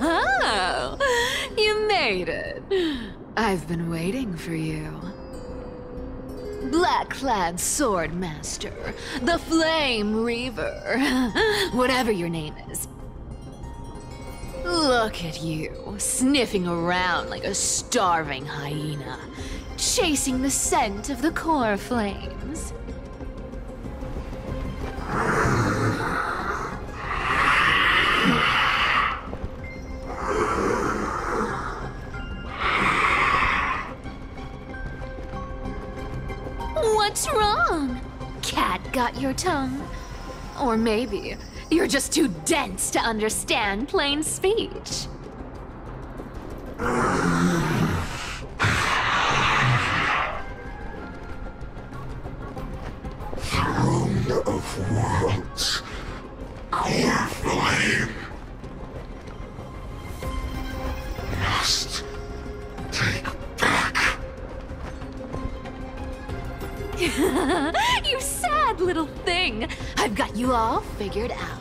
Oh, you made it. I've been waiting for you. Black-clad sword master, the Flame Reaver, whatever your name is. Look at you, sniffing around like a starving hyena, chasing the scent of the core flames. What's wrong? Cat got your tongue? Or maybe you're just too dense to understand plain speech. Throne of worlds, core flame. Must take back. You sad little thing. I've got you all figured out.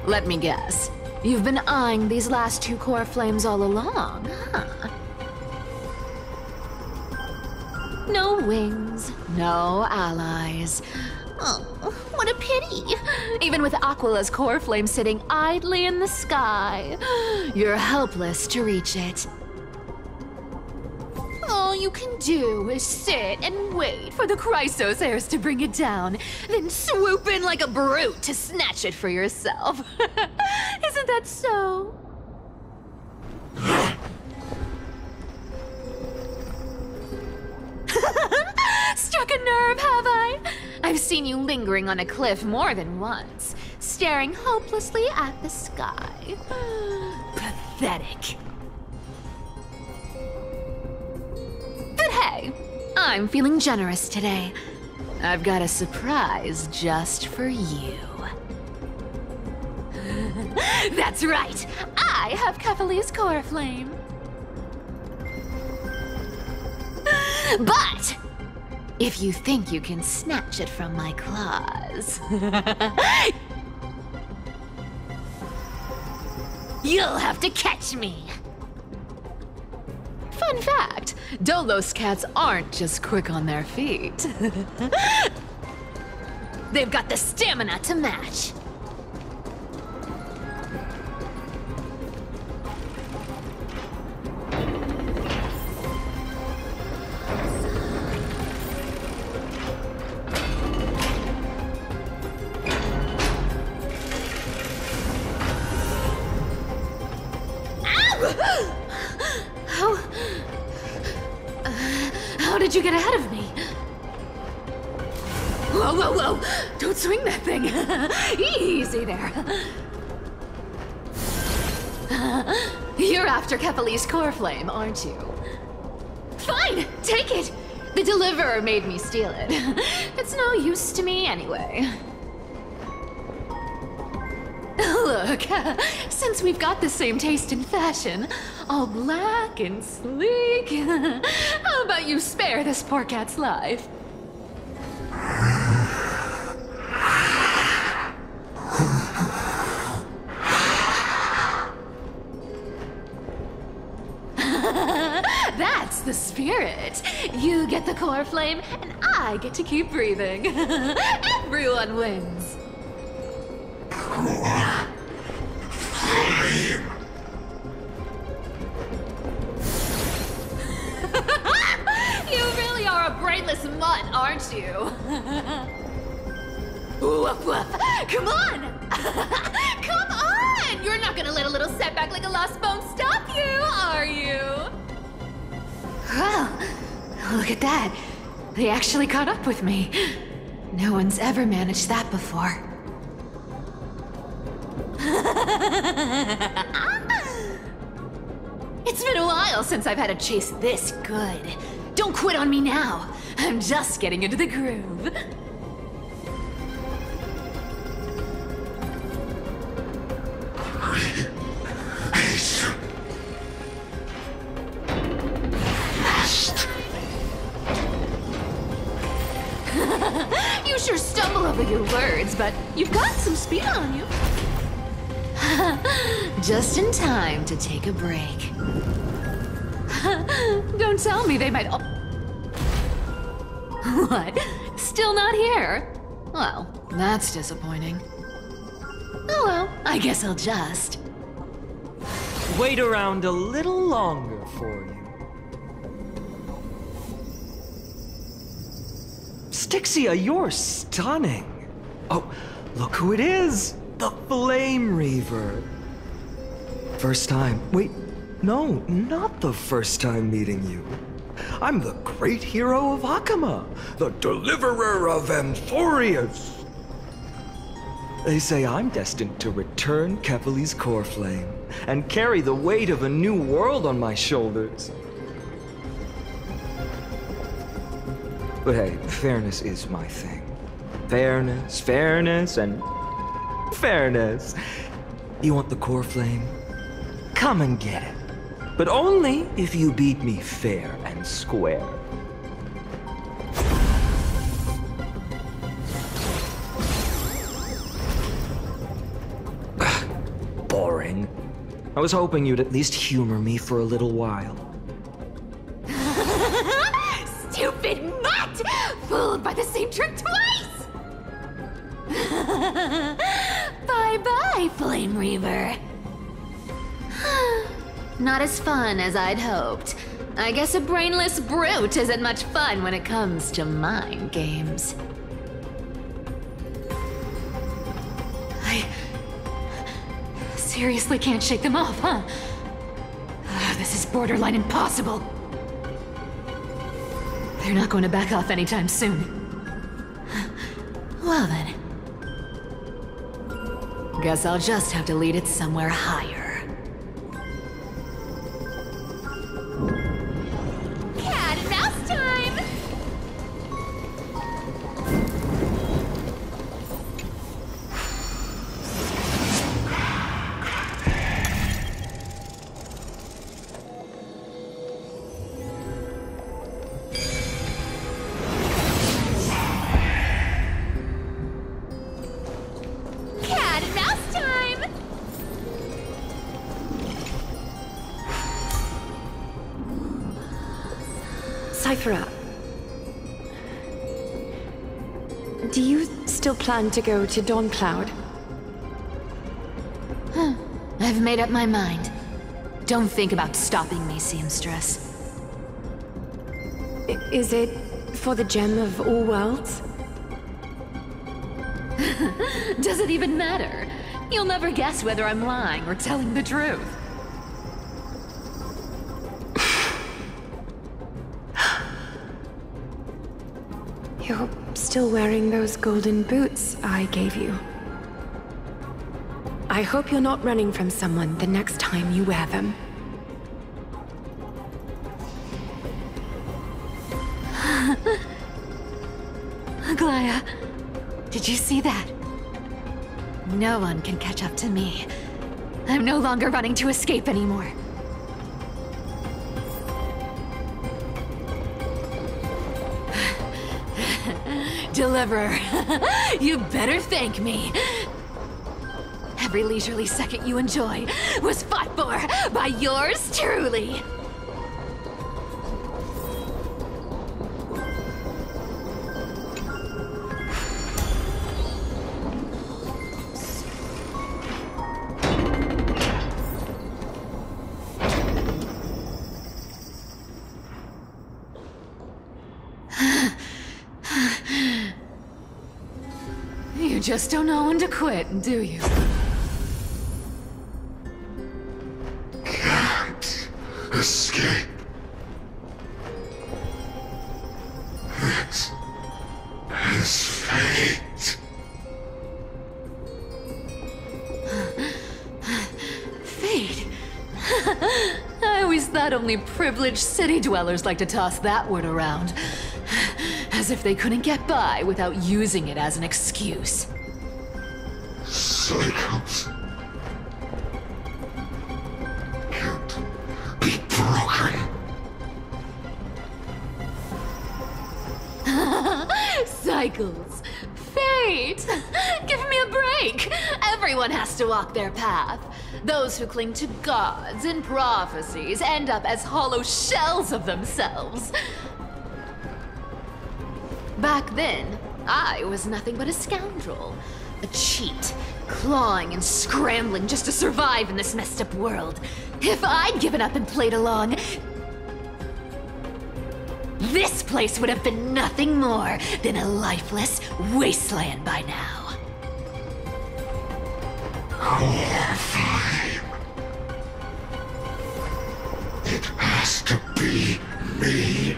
Let me guess. You've been eyeing these last two core flames all along, huh? No wings, no allies. Oh, what a pity. Even with Aquala's core flame sitting idly in the sky, you're helpless to reach it. All you can do is sit and wait for the Chrysos heirs to bring it down, then swoop in like a brute to snatch it for yourself. Isn't that so? Struck a nerve, have I? I've seen you lingering on a cliff more than once, staring hopelessly at the sky. Pathetic. But hey, I'm feeling generous today. I've got a surprise just for you. That's right, I have Kefali's core flame. But if you think you can snatch it from my claws, you'll have to catch me. Fun fact, Dolos cats aren't just quick on their feet. They've got the stamina to match. How did you get ahead of me? Whoa, whoa, whoa! Don't swing that thing! Easy there. You're after Kefali's core flame, aren't you? Fine, take it! The deliverer made me steal it. It's no use to me anyway. Look, since we've got the same taste in fashion, all black and sleek, how about you spare this poor cat's life? That's the spirit. You get the core flame, and I get to keep breathing. Everyone wins. Core flame. You really are a brainless mutt, aren't you? Woof woof. Come on! Come on! You're not gonna let a little setback like a lost bone stop you, are you? Well, look at that. They actually caught up with me. No one's ever managed that before. It's been a while since I've had a chase this good. Don't quit on me now. I'm just getting into the groove. You sure stumble over your words, but you've got some speed on you. Just in time to take a break. Don't tell me they might... What? Still not here? Well, that's disappointing. Oh well, I guess I'll just... Wait around a little longer for you. Styxia, you're stunning. Oh, look who it is! The Flame Reaver. First time. Wait, no, not the first time meeting you. I'm the great hero of Akama, the deliverer of Amphorius. They say I'm destined to return Kepali's core flame and carry the weight of a new world on my shoulders. But hey, fairness is my thing. Fairness, and fairness. You want the core flame? Come and get it. But only if you beat me fair and square. Boring. I was hoping you'd at least humor me for a little while. Stupid mutt! Fooled by the same trick twice! Bye-bye, Flame Reaver. Not as fun as I'd hoped. I guess a brainless brute isn't much fun when it comes to mind games. I seriously can't shake them off, huh? This is borderline impossible. They're not going to back off anytime soon. Well then. Guess I'll just have to lead it somewhere higher. Cat and mouse time! Cat and mouse time! Cyphera, do you still plan to go to Dawn Cloud? I've made up my mind. Don't think about stopping me, seamstress. Is it for the gem of all worlds? Does it even matter? You'll never guess whether I'm lying or telling the truth. You're still wearing those golden boots I gave you. I hope you're not running from someone the next time you wear them. Glaya, did you see that? No one can catch up to me. I'm no longer running to escape anymore. Deliverer, you better thank me. Every leisurely second you enjoy was fought for by yours truly. You just don't know when to quit, do you? Can't escape. This is fate. Fate? I always thought only privileged city dwellers like to toss that word around. As if they couldn't get by without using it as an excuse. Cycles can't be broken. Cycles. Fate. Give me a break. Everyone has to walk their path. Those who cling to gods and prophecies end up as hollow shells of themselves. Back then, I was nothing but a scoundrel. A cheat, clawing and scrambling just to survive in this messed up world. If I'd given up and played along, this place would have been nothing more than a lifeless wasteland by now. Horrifying. It has to be me.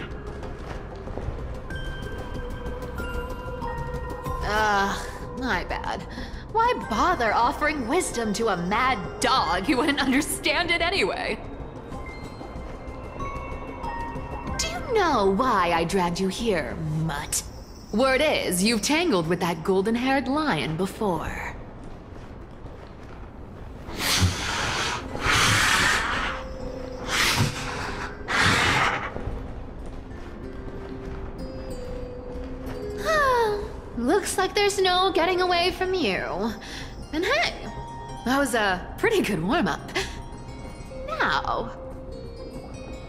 My bad. Why bother offering wisdom to a mad dog who wouldn't understand it anyway? Do you know why I dragged you here, mutt? Word is, you've tangled with that golden-haired lion before. Looks like there's no getting away from you. And hey, that was a pretty good warm-up. Now,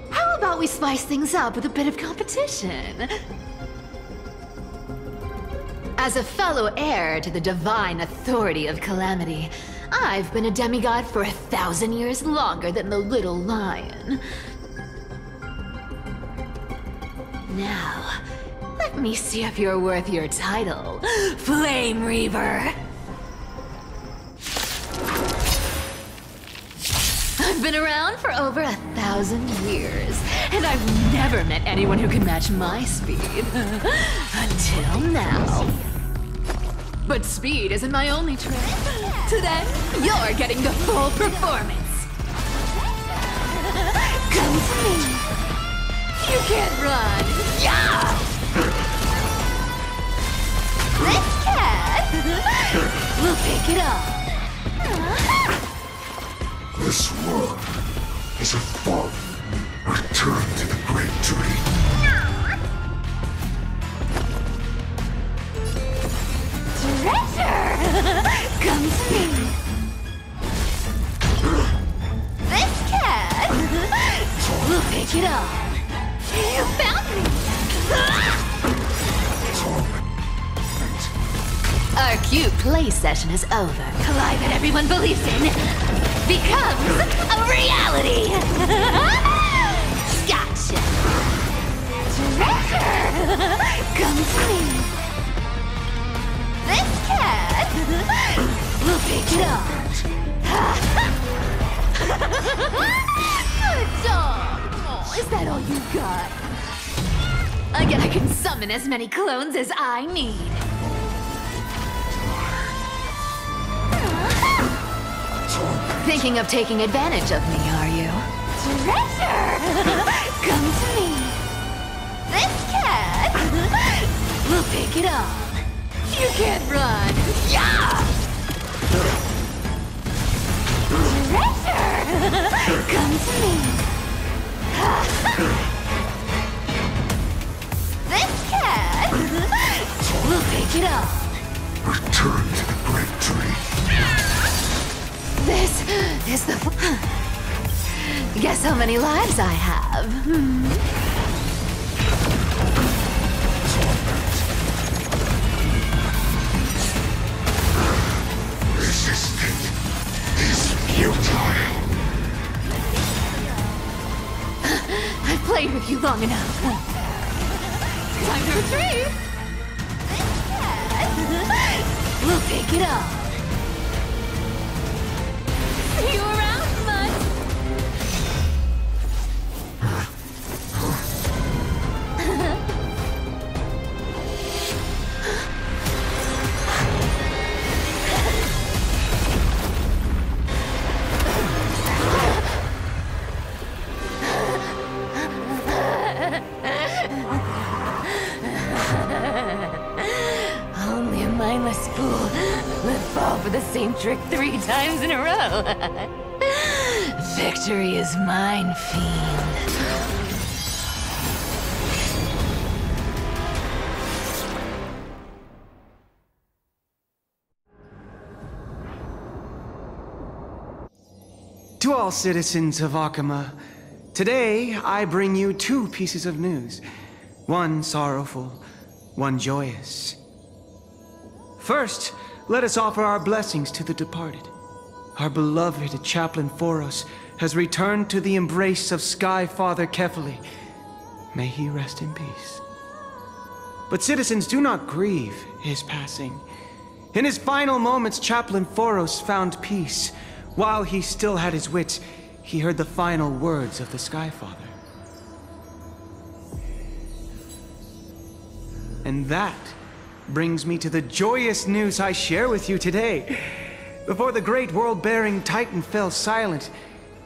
how about we spice things up with a bit of competition? As a fellow heir to the divine authority of Calamity, I've been a demigod for 1,000 years longer than the little lion. Now, let me see if you're worth your title, Flame Reaver. I've been around for over 1,000 years, and I've never met anyone who can match my speed. Until now. But speed isn't my only trick. Today, you're getting the full performance. Come to me. You can't run. Yeah! This cat will pick it up. This world is a fault. Return to the great tree. Treasure! Come to me. This cat will pick it up. You found me! Our cute play session is over. Lie that everyone believes in becomes a reality! Gotcha! Treasure! Come to me! This cat will pick it up! Good dog! Oh, is that all you got? Again, I can summon as many clones as I need. Thinking of taking advantage of me, are you? Treasure! Come to me! This cat will pick it up. You can't run. Yeah! Treasure! Come to me! This cat will pick it up. Return to the great tree. This is the... Guess how many lives I have. Resisting is futile. I've played with you long enough. Time to retreat. We'll pick it up. See you around, bud. Only a mindless fool would fall for the same trick 3 times in a row. Victory is mine, fiend. all, citizens of Akama. Today, I bring you two pieces of news. One sorrowful, one joyous. First, let us offer our blessings to the departed. Our beloved Chaplain Foros has returned to the embrace of Sky Father Kefali. May he rest in peace. But citizens, do not grieve his passing. In his final moments, Chaplain Foros found peace. While he still had his wits, he heard the final words of the Sky Father. And that brings me to the joyous news I share with you today. Before the great world-bearing Titan fell silent,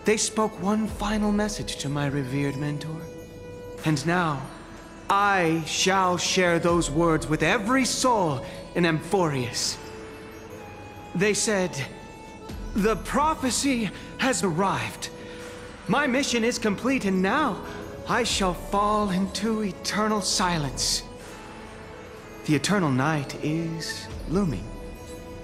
they spoke one final message to my revered mentor. And now, I shall share those words with every soul in Amphorius. They said, "The prophecy has arrived. My mission is complete, and now I shall fall into eternal silence." The eternal night is looming.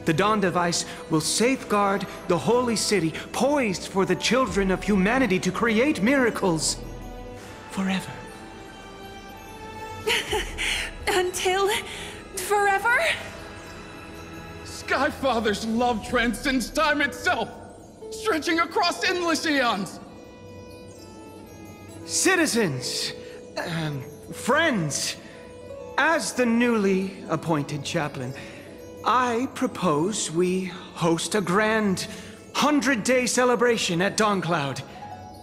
The Dawn Device will safeguard the holy city, poised for the children of humanity to create miracles forever. Until forever? Skyfather's love transcends time itself, stretching across endless eons. Citizens, friends, as the newly appointed chaplain, I propose we host a grand 100-day celebration at Dawncloud.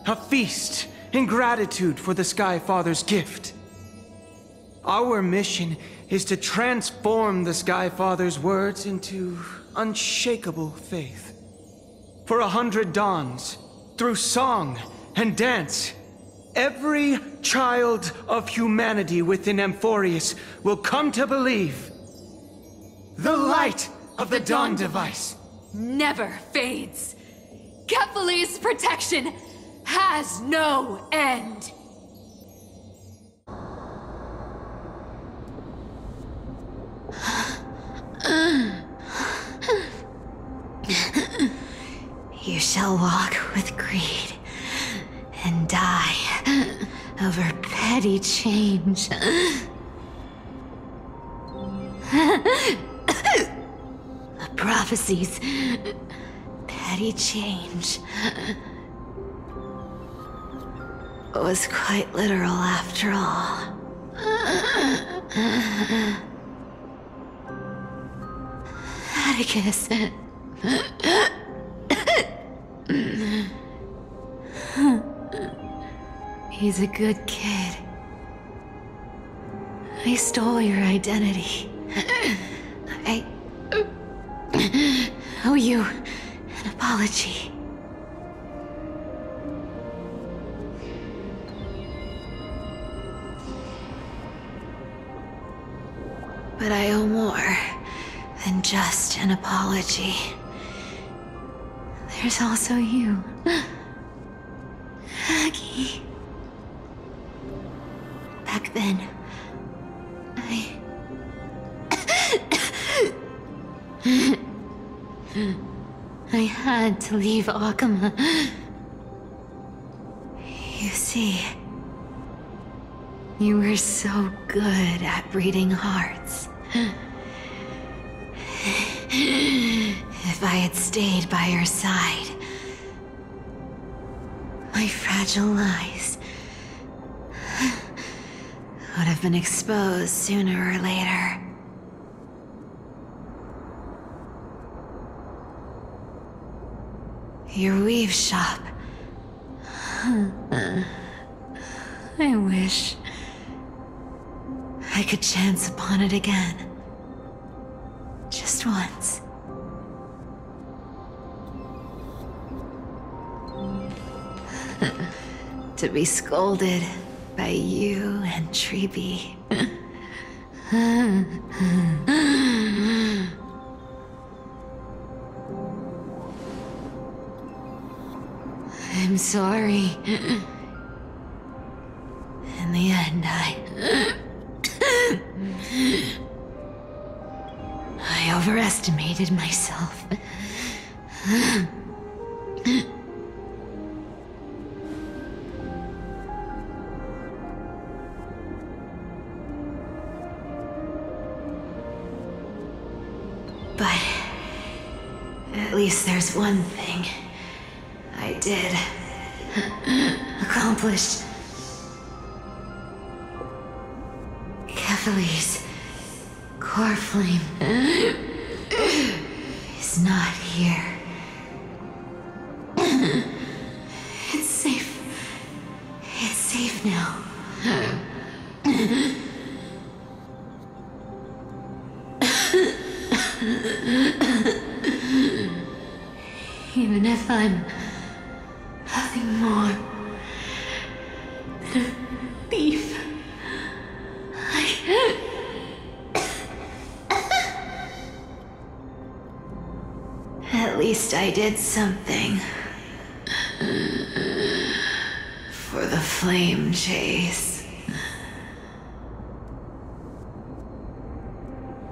A feast in gratitude for the Sky Father's gift. Our mission is to transform the Sky Father's words into unshakable faith. For 100 dawns, through song and dance, every child of humanity within Amphorius will come to believe the light of the Dawn Device Never fades. Kefali's protection has no end. You shall walk with greed and die over petty change. The prophecies, petty change, was quite literal after all. Atticus. He's a good kid. I stole your identity. I owe you an apology. But I owe more than just an apology. There's also you, Aggie. Back then, I had to leave Akama. You see, you were so good at breeding hearts. If I had stayed by your side, my fragile lies would have been exposed sooner or later. Your weave shop. I wish I could chance upon it again. Just once. To be scolded by you and Treeby. I'm sorry. In the end, I overestimated myself. least there's one thing I did accomplish. Kefali's core flame is not here. It's safe. It's safe now. Even if I'm nothing more than a thief, at least I did something for the flame chase.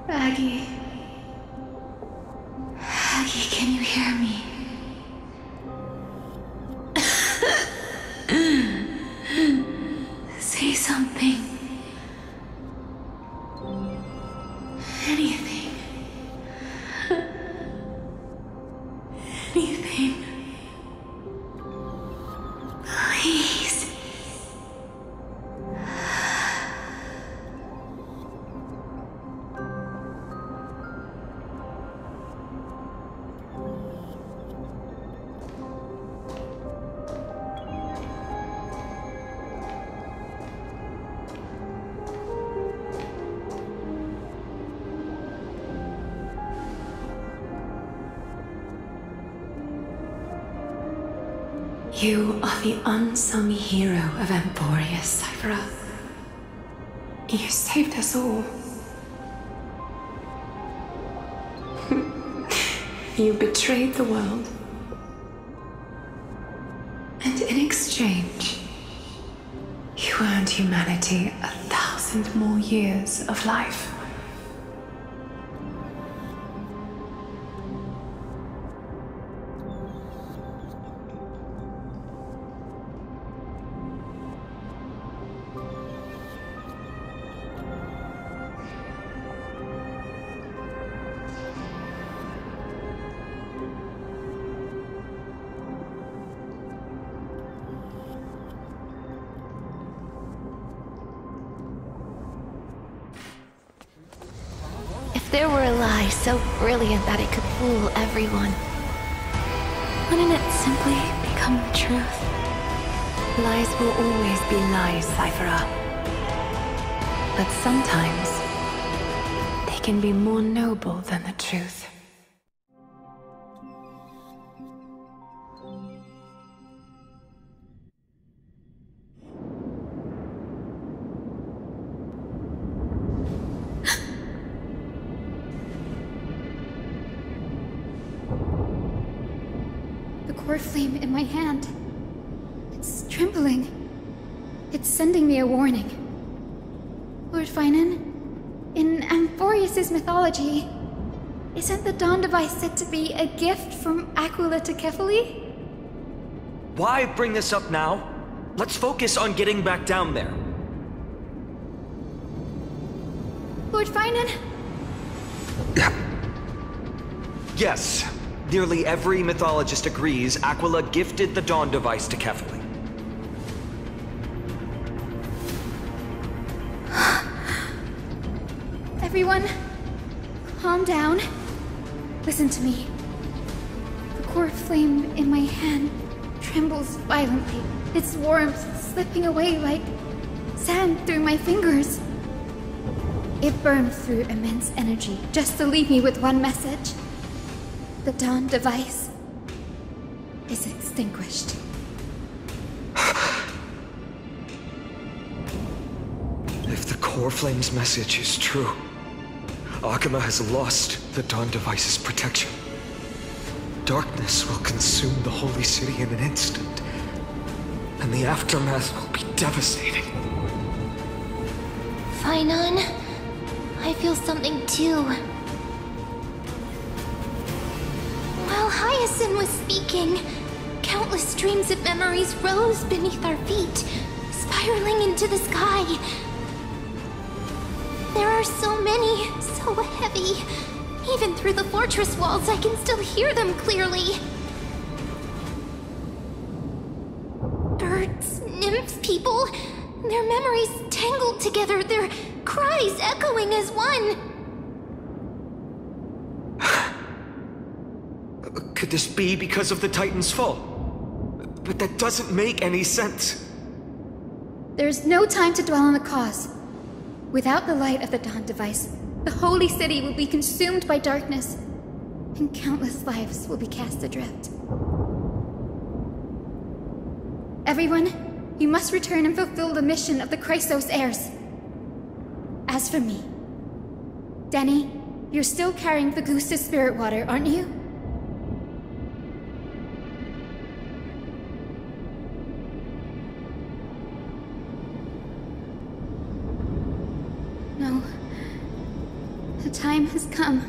Aggie, can you hear me? Say something. Anything. Anything. Please. You are the unsung hero of Emporius, Cypher. You saved us all. You betrayed the world. And in exchange, you earned humanity 1,000 more years of life. There were a lie so brilliant that it could fool everyone. Wouldn't it simply become the truth? Lies will always be lies, Cypher. But sometimes, they can be more noble than the truth. Core flame in my hand. It's trembling. It's sending me a warning. Lord Finan, in Amphorius' mythology, isn't the Dawn device said to be a gift from Aquila to Kefali? Why bring this up now? Let's focus on getting back down there. Lord Finan? Yes. Nearly every mythologist agrees Aquila gifted the Dawn device to Kefali. Everyone, calm down. Listen to me. The core flame in my hand trembles violently, its warmth slipping away like sand through my fingers. It burns through immense energy just to leave me with one message. The Dawn device is extinguished. If the core flame's message is true, Akama has lost the Dawn device's protection. Darkness will consume the holy city in an instant, and the aftermath will be devastating. Finan, I feel something too. While Hyacinth was speaking, countless streams of memories rose beneath our feet, spiraling into the sky. There are so many, so heavy. Even through the fortress walls, I can still hear them clearly. Birds, nymphs, people, their memories tangled together, their cries echoing as one. Could this be because of the Titan's fall? But that doesn't make any sense. There's no time to dwell on the cause. Without the light of the Dawn device, the holy city will be consumed by darkness, and countless lives will be cast adrift. Everyone, you must return and fulfill the mission of the Chrysos heirs. As for me, Denny, you're still carrying the Goose's spirit water, aren't you? No. The time has come.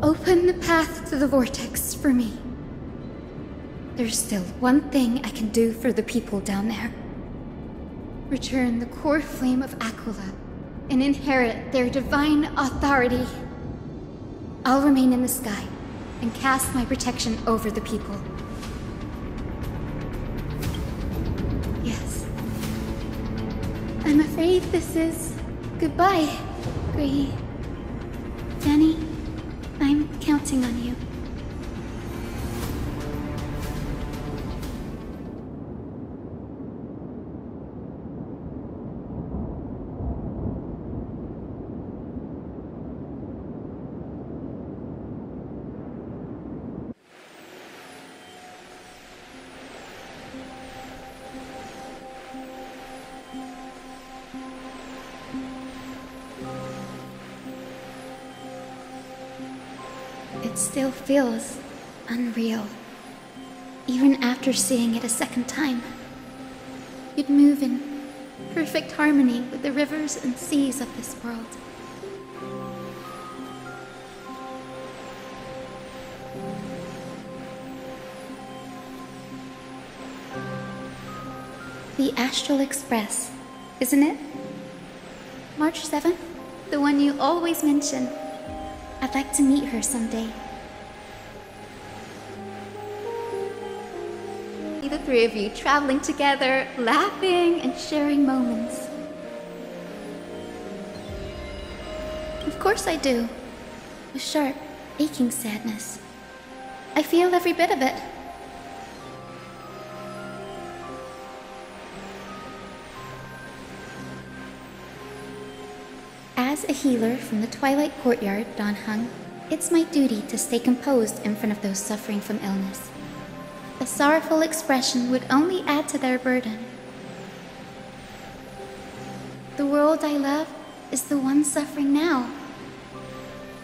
Open the path to the vortex for me. There's still one thing I can do for the people down there. Return the core flame of Aquila and inherit their divine authority. I'll remain in the sky and cast my protection over the people. Yes. I'm afraid this is goodbye, Gray. Danny, I'm counting on you. It still feels unreal, even after seeing it a second time. You'd move in perfect harmony with the rivers and seas of this world. The Astral Express, isn't it? March 7th, the one you always mention. I'd like to meet her someday. The three of you traveling together, laughing and sharing moments. Of course I do. A sharp, aching sadness. I feel every bit of it. As a healer from the Twilight Courtyard, Dan Heng, it's my duty to stay composed in front of those suffering from illness. A sorrowful expression would only add to their burden. The world I love is the one suffering now.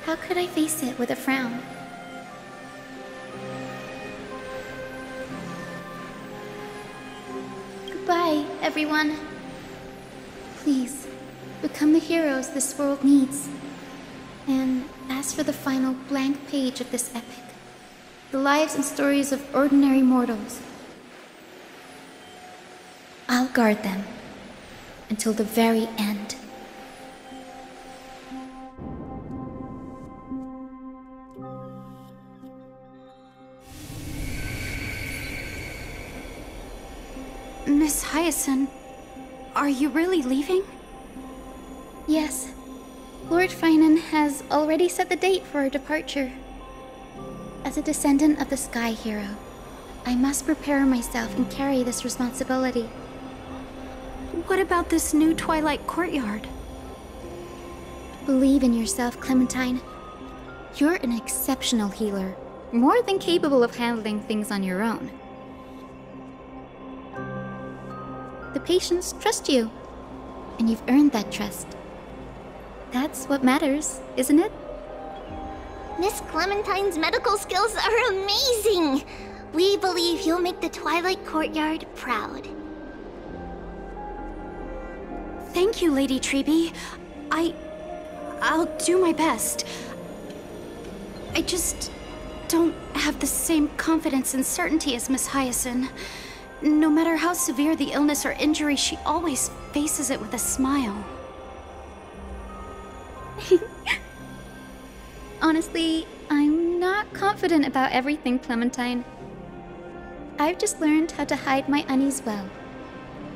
How could I face it with a frown? Goodbye, everyone. Please, become the heroes this world needs. And as for the final blank page of this epic, the lives and stories of ordinary mortals, I'll guard them until the very end. Miss Hyacinth, are you really leaving? Yes. Lord Finan has already set the date for our departure. As a descendant of the Sky Hero, I must prepare myself and carry this responsibility. What about this new Twilight Courtyard? Believe in yourself, Clementine. You're an exceptional healer, more than capable of handling things on your own. The patients trust you, and you've earned that trust. That's what matters, isn't it? Miss Clementine's medical skills are amazing! We believe you'll make the Twilight Courtyard proud. Thank you, Lady Treby. I'll do my best. I just don't have the same confidence and certainty as Miss Hyacinth. No matter how severe the illness or injury, she always faces it with a smile. Honestly, I'm not confident about everything, Clementine. I've just learned how to hide my unease well.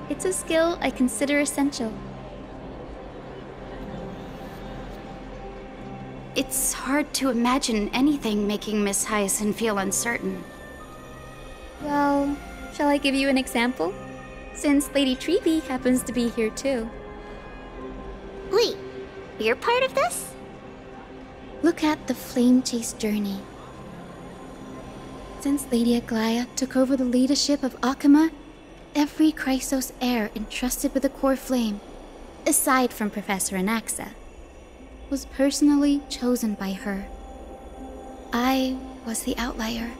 It's a skill I consider essential. It's hard to imagine anything making Miss Hyacinth feel uncertain. Well, shall I give you an example? Since Lady Treby happens to be here too. Wait, you're part of this? Look at the Flame Chase journey. Since Lady Aglaia took over the leadership of Akama, every Chrysos heir entrusted with the core flame, aside from Professor Anaxa, was personally chosen by her. I was the outlier.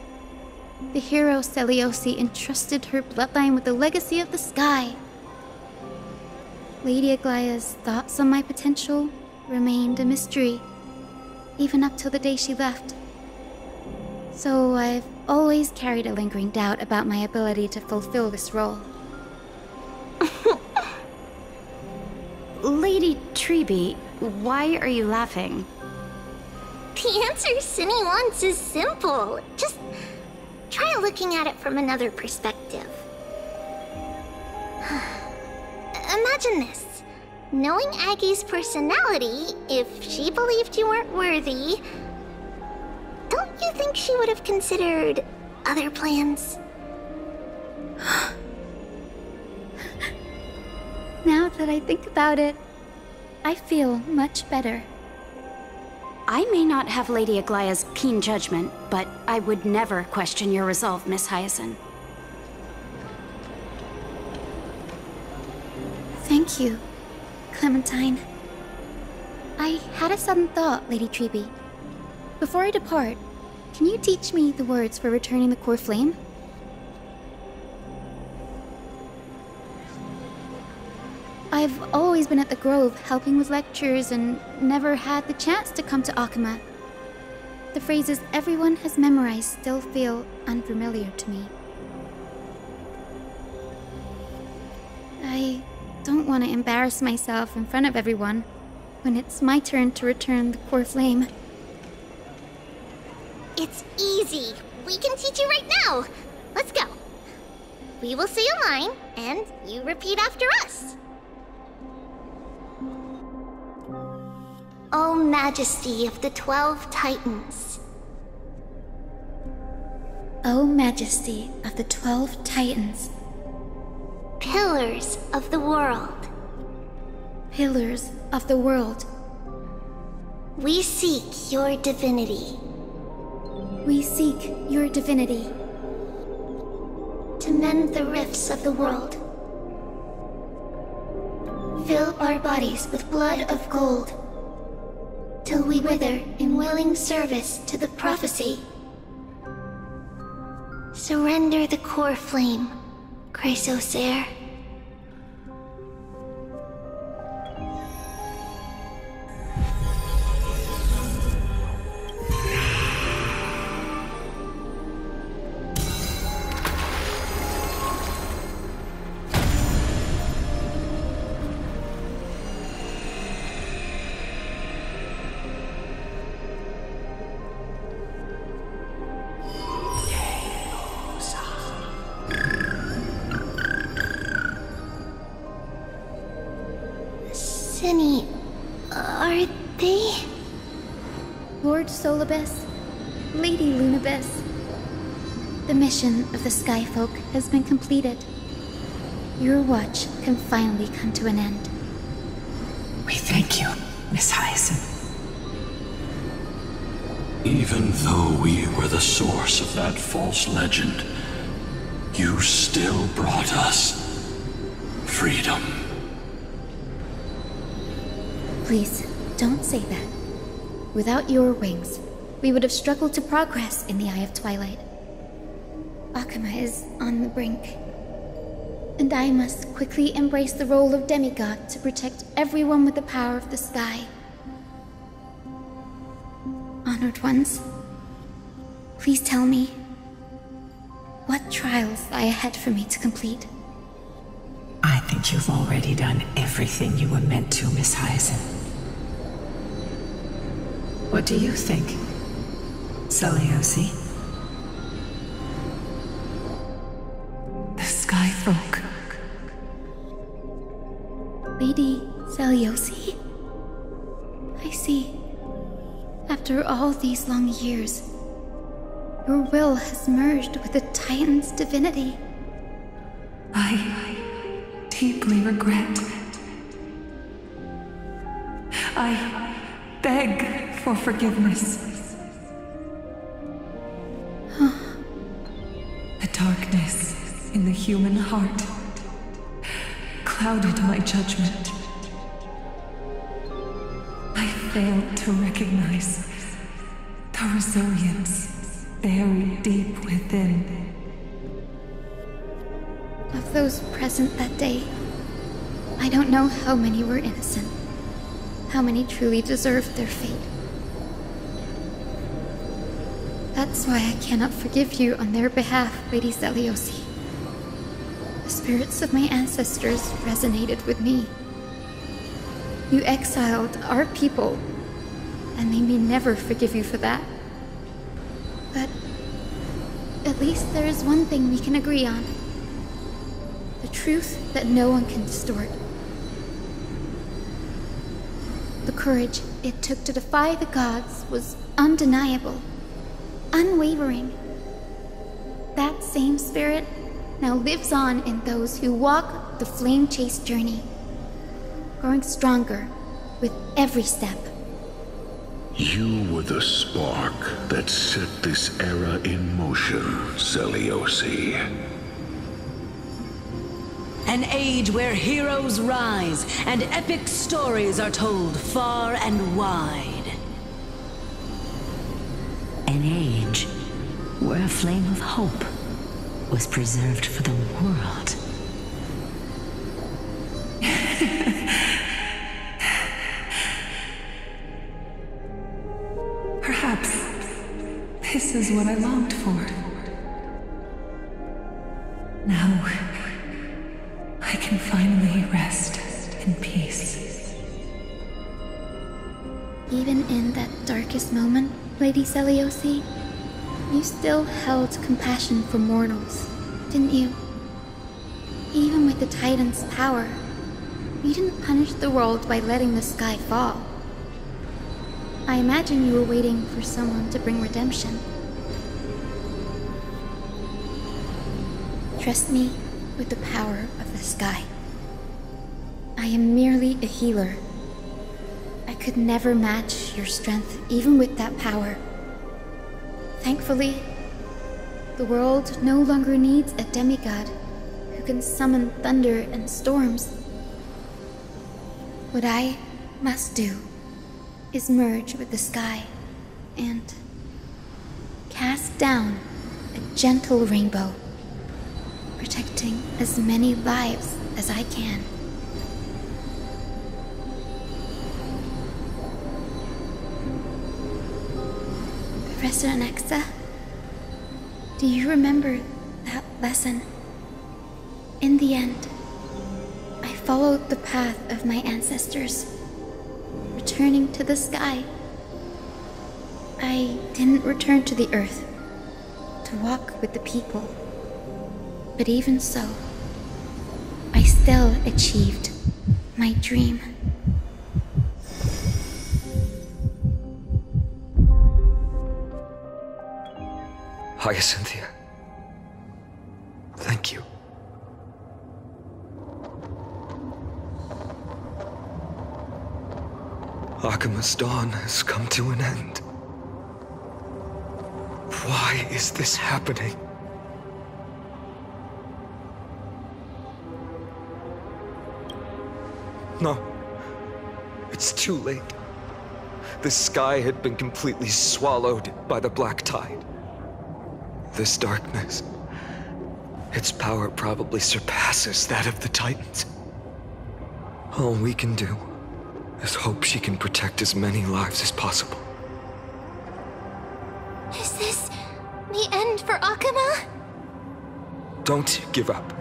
The hero Celiosi entrusted her bloodline with the legacy of the sky. Lady Aglaia's thoughts on my potential remained a mystery, even up till the day she left. So I've always carried a lingering doubt about my ability to fulfill this role. Lady Treby, why are you laughing? The answer Cinny wants is simple. Just try looking at it from another perspective. Imagine this. Knowing Aggie's personality, if she believed you weren't worthy, don't you think she would have considered other plans? Now that I think about it, I feel much better. I may not have Lady Aglaia's keen judgment, but I would never question your resolve, Miss Hyacinth. Thank you, Clementine. I had a sudden thought, Lady Treby. Before I depart, can you teach me the words for returning the core flame? I've always been at the Grove helping with lectures and never had the chance to come to Akama. The phrases everyone has memorized still feel unfamiliar to me. I don't want to embarrass myself in front of everyone when it's my turn to return the core flame. It's easy. We can teach you right now. Let's go. We will say a line, and you repeat after us. O Majesty of the 12 Titans. O Majesty of the 12 Titans. Pillars of the world. Pillars of the world. We seek your divinity. We seek your divinity. To mend the rifts of the world. Fill our bodies with blood of gold, till we wither in willing service to the prophecy. Surrender the core flame, Chrysos heir. Cinny, are they? Lord Solibus, Lady Lunabis, the mission of the Skyfolk has been completed. Your watch can finally come to an end. We thank you, Miss Hyacinth. Even though we were the source of that false legend, you still brought us freedom. Please, don't say that. Without your wings, we would have struggled to progress in the Eye of Twilight. Akama is on the brink, and I must quickly embrace the role of demigod to protect everyone with the power of the sky. Honored ones, please tell me, what trials lie ahead for me to complete? I think you've already done everything you were meant to, Miss Hyacinth. What do you think? Seliosi. The Sky Folk. Lady Seliosi? I see. After all these long years, your will has merged with the Titan's divinity. I deeply regret. I beg for forgiveness. The darkness in the human heart clouded my judgment. I failed to recognize the resilience buried deep within. Of those present that day, I don't know how many were innocent, how many truly deserved their fate. That's why I cannot forgive you on their behalf, Lady Seliosi. The spirits of my ancestors resonated with me. You exiled our people, and they may never forgive you for that. But at least there is one thing we can agree on. The truth that no one can distort. The courage it took to defy the gods was undeniable, unwavering. That same spirit now lives on in those who walk the flame-chased journey, growing stronger with every step. You were the spark that set this era in motion, Seliosi. An age where heroes rise and epic stories are told far and wide. An age where a flame of hope was preserved for the world. Perhaps this is what I longed for. Now, I can finally rest in peace. Even in that darkest moment, Lady Seliosi, you still held compassion for mortals, didn't you? Even with the Titan's power, you didn't punish the world by letting the sky fall. I imagine you were waiting for someone to bring redemption. Trust me with the power of the sky. I am merely a healer. I could never match your strength even with that power. Thankfully, the world no longer needs a demigod who can summon thunder and storms. What I must do is merge with the sky and cast down a gentle rainbow, protecting as many lives as I can. Professor Nexa, do you remember that lesson? In the end, I followed the path of my ancestors, returning to the sky. I didn't return to the earth to walk with the people, but even so, I still achieved my dream. Hyacinthia. Thank you. Akima's dawn has come to an end. Why is this happening? No. It's too late. The sky had been completely swallowed by the black tide. This darkness, its power probably surpasses that of the Titans. All we can do is hope she can protect as many lives as possible. Is this the end for Akuma? Don't give up.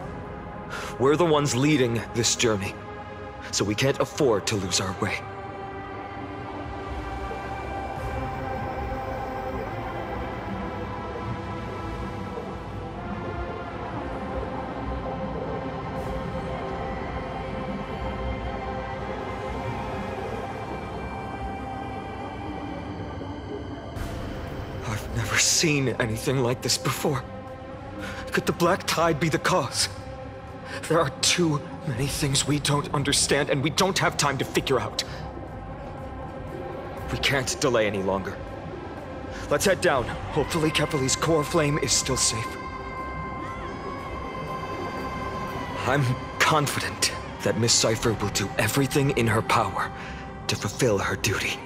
We're the ones leading this journey, so we can't afford to lose our way. seen anything like this before. Could the Black Tide be the cause? There are too many things we don't understand, and we don't have time to figure out. We can't delay any longer. Let's head down. Hopefully Kepali's core flame is still safe. I'm confident that Miss Cypher will do everything in her power to fulfill her duty.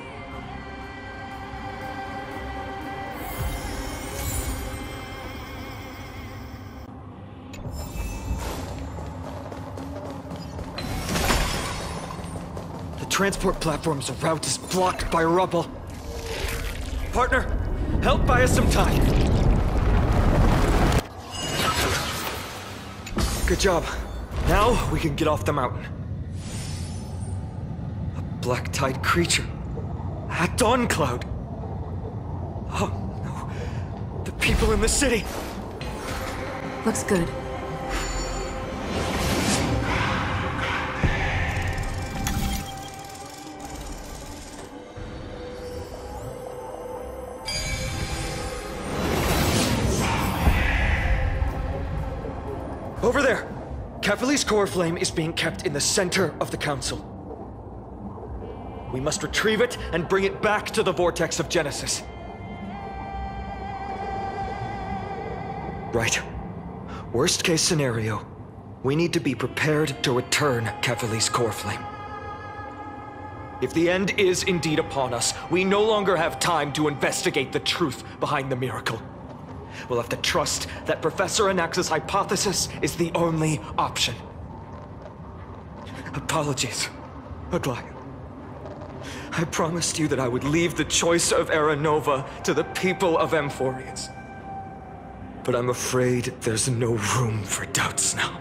The transport platform's route is blocked by rubble. Partner, help buy us some time. Good job. Now we can get off the mountain. A black tide creature. At Dawn Cloud. Oh no. The people in the city. Looks good. Over there! Kepali's core flame is being kept in the center of the council. We must retrieve it and bring it back to the vortex of Genesis. Right. Worst case scenario, we need to be prepared to return Kepali's core flame. If the end is indeed upon us, we no longer have time to investigate the truth behind the miracle. We'll have to trust that Professor Anaxa's hypothesis is the only option. Apologies, Aglaya. I promised you that I would leave the choice of Era Nova to the people of Amphorius. But I'm afraid there's no room for doubts now.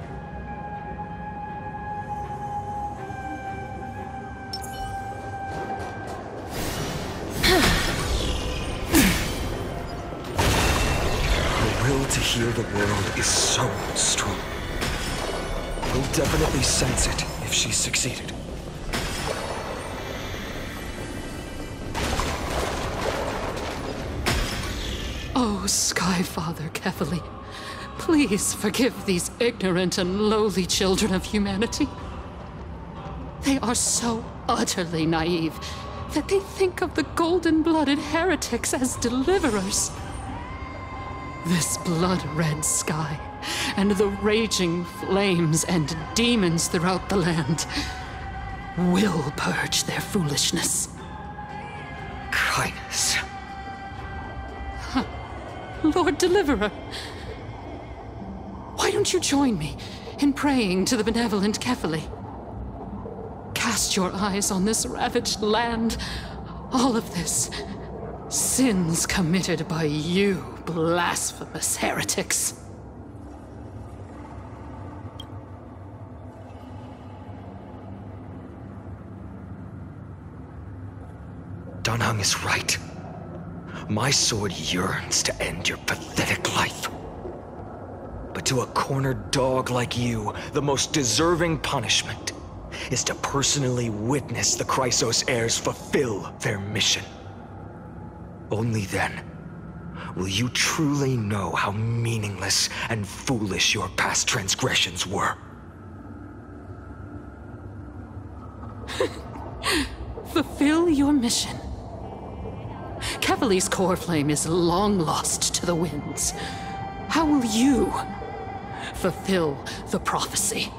To heal the world is so strong. We'll definitely sense it if she's succeeded. Oh, Skyfather Kefali, please forgive these ignorant and lowly children of humanity. They are so utterly naive that they think of the golden-blooded heretics as deliverers. This blood-red sky, and the raging flames and demons throughout the land will purge their foolishness. Kindness. Huh. Lord Deliverer, why don't you join me in praying to the benevolent Kefali? Cast your eyes on this ravaged land. All of this, sins committed by you, blasphemous heretics. Danheng is right. My sword yearns to end your pathetic life. But to a cornered dog like you, the most deserving punishment is to personally witness the Chrysos heirs fulfill their mission. Only then will you truly know how meaningless and foolish your past transgressions were. Fulfill your mission. Kefali's core flame is long lost to the winds. How will you fulfill the prophecy?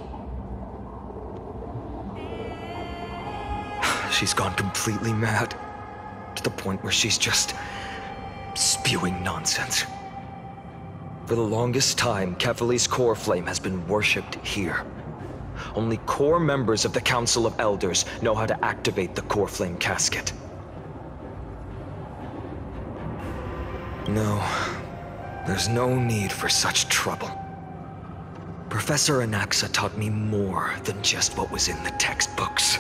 She's gone completely mad, to the point where she's just spewing nonsense. For the longest time, Kefali's core flame has been worshipped here. Only core members of the Council of Elders know how to activate the core flame casket. No, there's no need for such trouble. Professor Anaxa taught me more than just what was in the textbooks.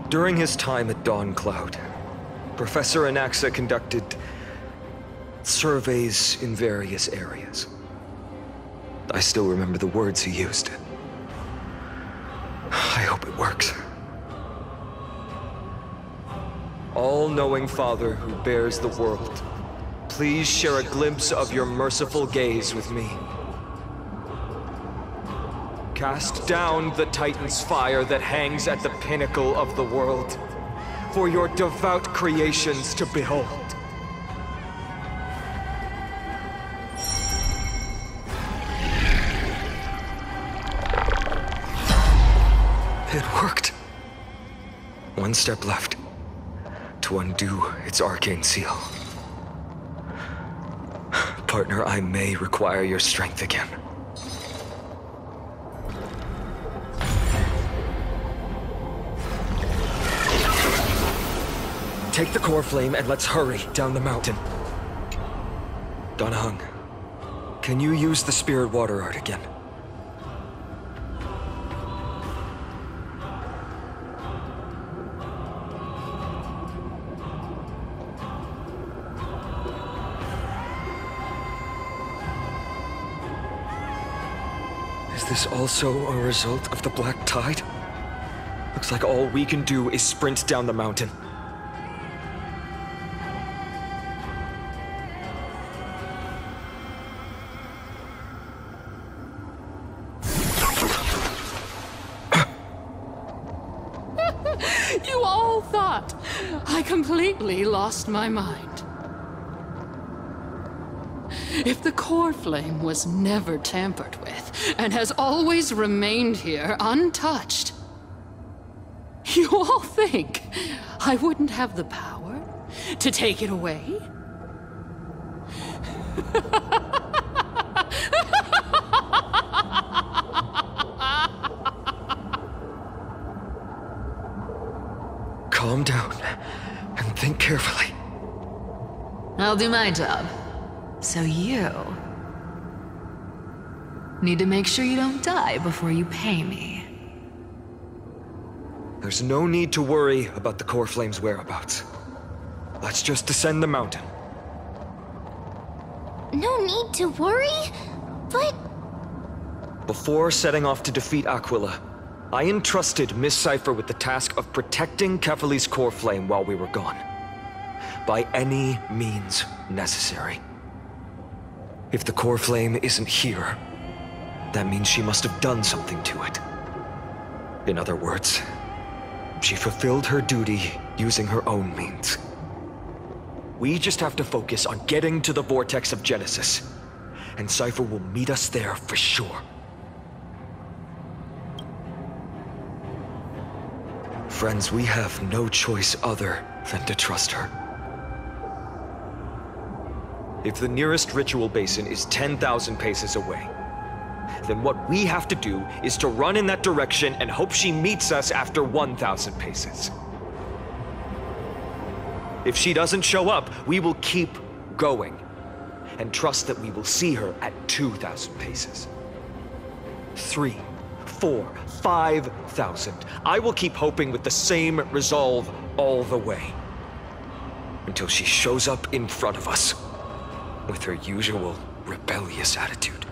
During his time at Dawn Cloud, Professor Anaxa conducted surveys in various areas. I still remember the words he used. I hope it works. All-knowing Father who bears the world, please share a glimpse of your merciful gaze with me. Cast down the Titan's fire that hangs at the pinnacle of the world, for your devout creations to behold. It worked. One step left to undo its arcane seal. Partner, I may require your strength again. Take the core flame and let's hurry down the mountain. Donahung, can you use the spirit water art again? Is this also a result of the black tide? Looks like all we can do is sprint down the mountain. You all thought I completely lost my mind. If the core flame was never tampered with and has always remained here untouched, you all think I wouldn't have the power to take it away? Calm down and think carefully. I'll do my job. So you need to make sure you don't die before you pay me. There's no need to worry about the core flame's whereabouts. Let's just descend the mountain. No need to worry, but... Before setting off to defeat Aquila, I entrusted Miss Cipher with the task of protecting Kefali's core flame while we were gone. By any means necessary. If the core flame isn't here, that means she must have done something to it. In other words, she fulfilled her duty using her own means. We just have to focus on getting to the vortex of Genesis, and Cipher will meet us there for sure. Friends, we have no choice other than to trust her. If the nearest ritual basin is 10,000 paces away, then what we have to do is to run in that direction and hope she meets us after 1,000 paces. If she doesn't show up, we will keep going and trust that we will see her at 2,000 paces. 3, 4, 5,000. I will keep hoping with the same resolve all the way until she shows up in front of us with her usual rebellious attitude.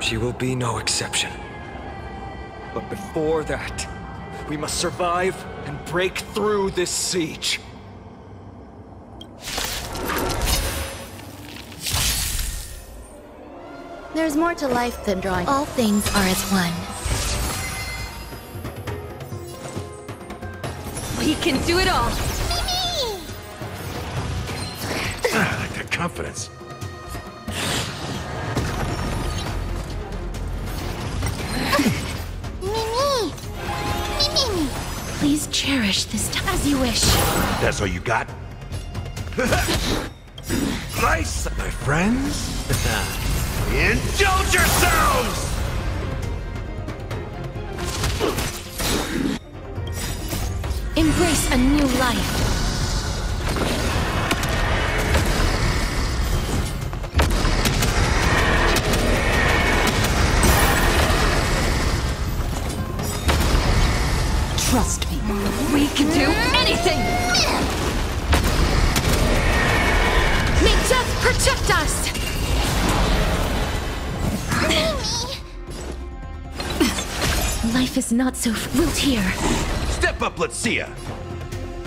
She will be no exception. But before that, we must survive and break through this siege. There's more to life than drawing. All things are as one. We can do it all! I like that confidence. Mimi! Please cherish this time as you wish. That's all you got? Nice, my friends. Indulge yourselves! Embrace a new life. Trust me, we can do anything! May death protect us! Life is not so wilt here. Step up, let's see ya.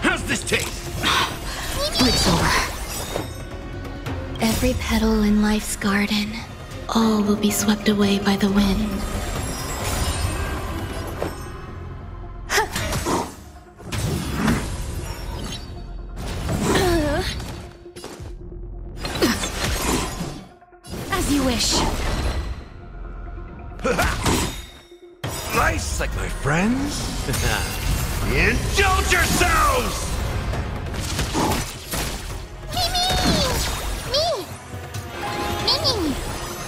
How's this taste? Break's over. Every petal in life's garden, all will be swept away by the wind. As you wish. Nice, like my friends. Indulge yourselves!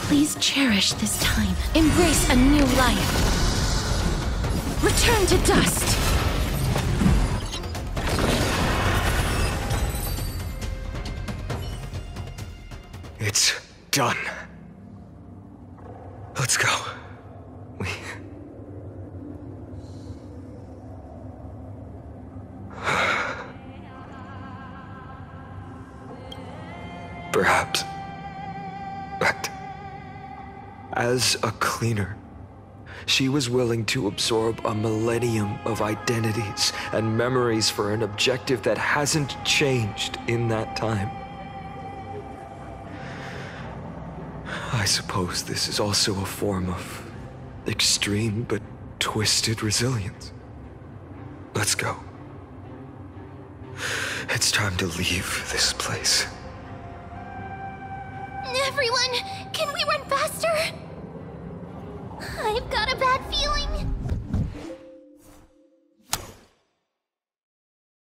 Please cherish this time. Embrace a new life. Return to dust. It's done. Let's go. Perhaps. But as a cleaner, she was willing to absorb a millennium of identities and memories for an objective that hasn't changed in that time. I suppose this is also a form of extreme but twisted resilience. Let's go. It's time to leave this place. Everyone, can we run faster? I've got a bad feeling.